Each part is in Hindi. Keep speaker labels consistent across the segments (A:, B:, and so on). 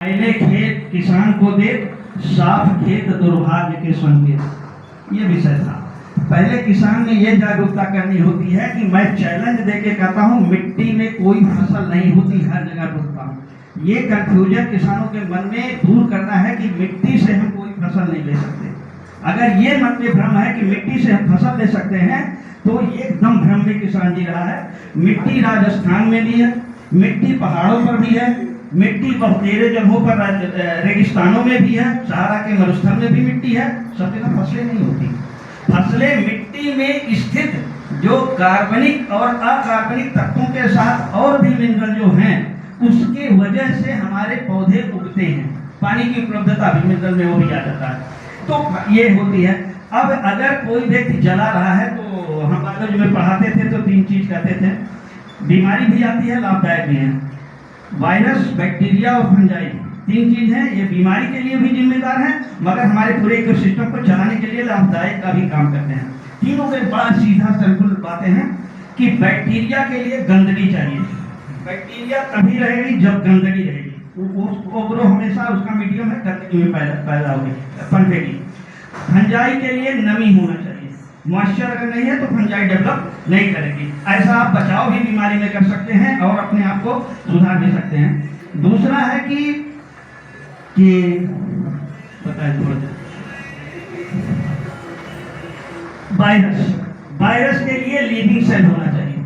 A: पहले खेत किसान को देख, साफ खेत दुर्भाग्य के संकेत, ये विषय था। पहले किसान में ये जागरूकता करनी होती है कि मैं चैलेंज देके कहता हूँ मिट्टी में कोई फसल नहीं होती, हर जगह रोकता हूँ। ये कंफ्यूजन किसानों के मन में दूर करना है कि मिट्टी से हम कोई फसल नहीं ले सकते। अगर ये मन में भ्रम है कि मिट्टी से हम फसल ले सकते हैं तो ये एकदम भ्रम में किसान जी रहा है। मिट्टी राजस्थान में भी है, मिट्टी पहाड़ों पर भी है, मिट्टी बहुतेरे जगहों पर रेगिस्तानों में भी है, सहारा के मरुस्थल में भी मिट्टी है। सब जगह फसलें नहीं होती। फसलें मिट्टी में स्थित जो कार्बनिक और अकार्बनिक तत्वों के साथ और भी मिनरल जो हैं उसके वजह से हमारे पौधे उगते हैं। पानी की उपलब्धता भी मिनरल में वो भी आ जाता है, तो ये होती है। अब अगर कोई व्यक्ति जला रहा है तो हम कॉलेज में पढ़ाते थे तो 3 चीज कहते थे, बीमारी भी आती है, लाभदायक भी है। वायरस, बैक्टीरिया और फंजाई, 3 चीज हैं। ये बीमारी के लिए भी जिम्मेदार हैं मगर हमारे पूरे इकोसिस्टम को चलाने के लिए लाभदायक का भी काम करते हैं। तीनों के बड़ा सीधा सिंपल बातें हैं कि बैक्टीरिया के लिए गंदगी चाहिए। बैक्टीरिया तभी रहेगी जब गंदगी रहेगी। वो ग्रो हमेशा उसका मीडियम है गंदगी में पैदा होगी, पनपेगी। फंजाई के लिए नमी होना चाहिए। मॉइस्चर अगर नहीं है तो फंजाई डेवलप नहीं करेगी। ऐसा आप बचाव भी बीमारी में कर सकते हैं और अपने आप को सुधार भी सकते हैं। दूसरा है कि वायरस के लिए लिविंग सेल होना चाहिए।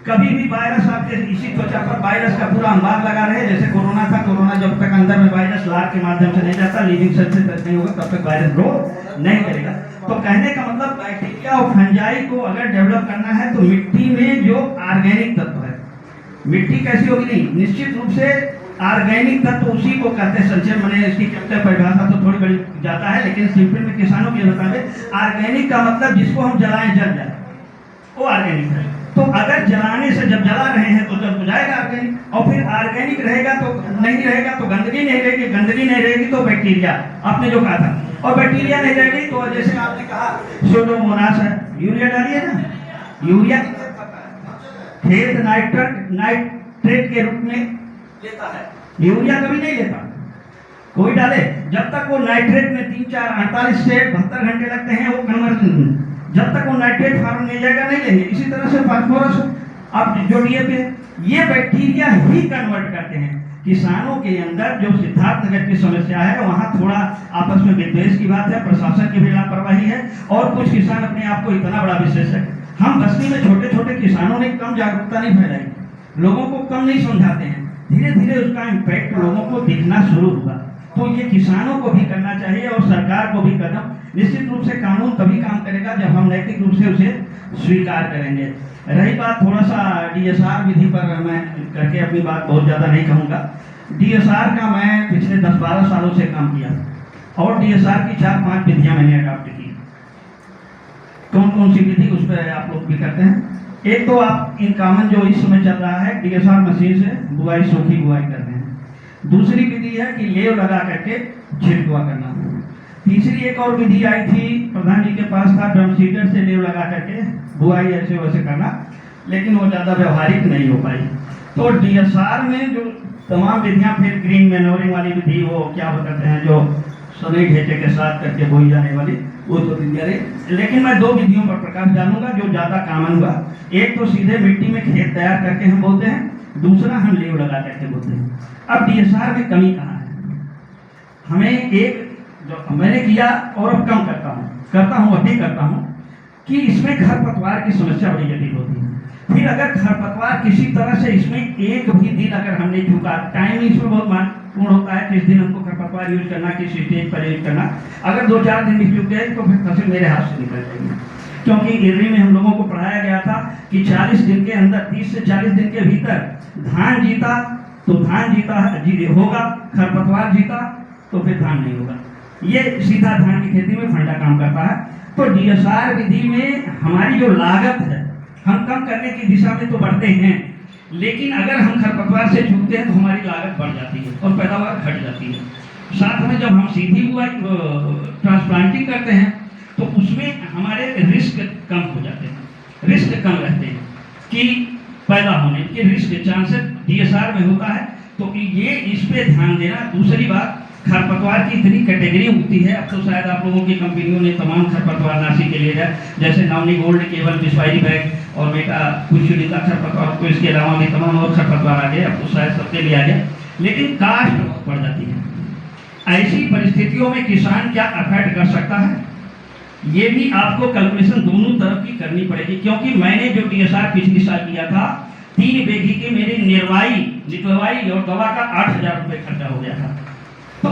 A: कभी भी वायरस आपके इसी त्वचा पर वायरस का पूरा अंबार लगा रहे, जैसे कोरोना था, कोरोना जब तक अंदर में वायरस लार के माध्यम से नहीं जाता, लिविंग सेल से टच नहीं होगा, तब तक वायरस ग्रो नहीं करेगा। तो कहने का मतलब बैक्टीरिया और फंजाई को अगर डेवलप करना है तो मिट्टी में जो ऑर्गेनिक तत्व है, मिट्टी कैसी होगी नहीं, निश्चित रूप से ऑर्गेनिक तत्व उसी को कहते हैं। संक्षेप मैंने इसकी केमिकल परिभाषा तो थोड़ी बड़ी जाता है, लेकिन सिंपल में किसानों के मुताबिक ऑर्गेनिक का मतलब जिसको हम जलाएं जल जाए, वो ऑर्गेनिक है। तो अगर जलाने से जब जला रहे हैं तो जब जाएगा ऑर्गेनिक, और फिर ऑर्गेनिक रहेगा तो नहीं रहेगा तो गंदगी नहीं रहेगी, गंदगी नहीं रहेगी तो बैक्टीरिया, आपने जो कहा था, और बैक्टीरिया नहीं रहेगी तो जैसे आपने कहा स्यूडोमोनास है, यूरिया डालिए ना, यूरिया खेत नाइट्रेट के रूप में लेता है, यूरिया कभी नहीं लेता कोई डाले। जब तक वो नाइट्रेट में 3, 4, 48 से 72 घंटे लगते हैं वो कन्वर्जन, जब तक वो नाइट्रेट फॉर्म नहीं जाएगा नहीं लेंगे। इसी तरह से फास्फोरस आप जो डीएपी, ये बैक्टीरिया ही कन्वर्ट करते हैं। किसानों के अंदर जो सिद्धार्थनगर की समस्या है वहाँ थोड़ा आपस में विद्वेष की बात है, प्रशासन की भी लापरवाही है, और कुछ किसान अपने आप को इतना बड़ा विशेषज्ञ। हम बस्ती में छोटे छोटे किसानों ने कम जागरूकता नहीं फैलाई, लोगों को कम नहीं समझाते हैं, धीरे धीरे उसका इम्पैक्ट लोगों को दिखना शुरू हुआ। तो ये किसानों को भी करना चाहिए और सरकार को भी कदम, निश्चित रूप से कानून तभी काम करेगा जब हम नैतिक रूप से उसे स्वीकार करेंगे। रही बात थोड़ा सा डीएसआर विधि पर, मैं करके अपनी बात बहुत ज़्यादा नहीं कहूँगा। डीएसआर का मैं पिछले 10-12 सालों से काम किया और डीएसआर की 4-5 विधियाँ मैंने अडॉप्ट की। कौन कौन सी विधि उस पर आप लोग भी करते हैं। एक तो आप इन कॉमन जो इस समय चल रहा है, डीएसआर मशीन से बुआई, सूखी बुआई करते हैं। दूसरी विधि है कि लेव लगा करके छिड़कवा करना। तीसरी एक और विधि आई थी, प्रधान जी के पास था, ड्रम सीडर से लेव लगा करके बुआई ऐसे वैसे करना, लेकिन वो ज़्यादा व्यवहारिक नहीं हो पाई। तो डीएसआर में जो तमाम विधियाँ, फिर ग्रीन मैन्योरिंग वाली विधि, वो क्या कहते हैं जो सनई ढेचे के साथ करके बोई जाने वाली, वो तो विधियाँ रही। लेकिन मैं 2 विधियों पर प्रकाश डालूंगा जो ज़्यादा कॉमन हुआ। एक तो सीधे मिट्टी में खेत तैयार करके हम बोलते हैं, दूसरा हम लेव लगा करके बोलते हैं। अब डीएसआर में कमी कहाँ है? हमें एक जो मैंने किया और अब कम करता हूँ अभी करता हूँ कि इसमें खरपतवार की समस्या बड़ी जटिल होती है। फिर अगर खरपतवार किसी तरह से इसमें एक भी दिन अगर हमने चूका, टाइम इसमें बहुत महत्वपूर्ण होता है, किस दिन हमको खरपतवार यूज करना, किस स्टेज पर यूज करना। अगर 2-4 दिन भी चूक गए तो फिर फसल मेरे हाथ से निकल जाएगी। क्योंकि इर्री में हम लोगों को पढ़ाया गया था कि 40 दिन के अंदर, 30 से 40 दिन के भीतर धान जीता तो धान होगा, खरपतवार जीता तो फिर धान नहीं होगा। ये सीधा धान की खेती में फंडा काम करता है। तो डीएसआर विधि में हमारी जो लागत है, हम कम करने की दिशा में तो बढ़ते हैं, लेकिन अगर हम खरपतवार से चूकते हैं तो हमारी लागत बढ़ जाती है और पैदावार घट जाती है। साथ में जब हम सीधी बुआई ट्रांसप्लांटिंग करते हैं तो उसमें हमारे रिस्क कम हो जाते हैं, रिस्क कम रहते हैं कि पैदा होने के रिस्क चांसेस डीएसआर में होता है तो ये इस पे ध्यान देना। दूसरी बात, खरपतवार की इतनी कैटेगरी होती है, अब तो शायद आप लोगों की कंपनियों ने तमाम खरपतवार नाशी के लिए जाए, जैसे नवनी गोल्ड केवल बिस्वारी बैग और मेटा कुछ चुनिंदा खरपतवार को, इसके अलावा भी तमाम और खरपतवार आ गए, अब तो शायद सबके लिए आ गया, लेकिन कास्ट बहुत बढ़ जाती है। ऐसी परिस्थितियों में किसान क्या अफोर्ड कर सकता है, ये भी आपको कैलकुलेशन दोनों तरफ की करनी पड़ेगी। क्योंकि मैंने जो DSR पिछली साल किया था, 3 बीघे के मेरे निकलवाई और दवा का 8,000 रुपये खर्चा हो गया था। तो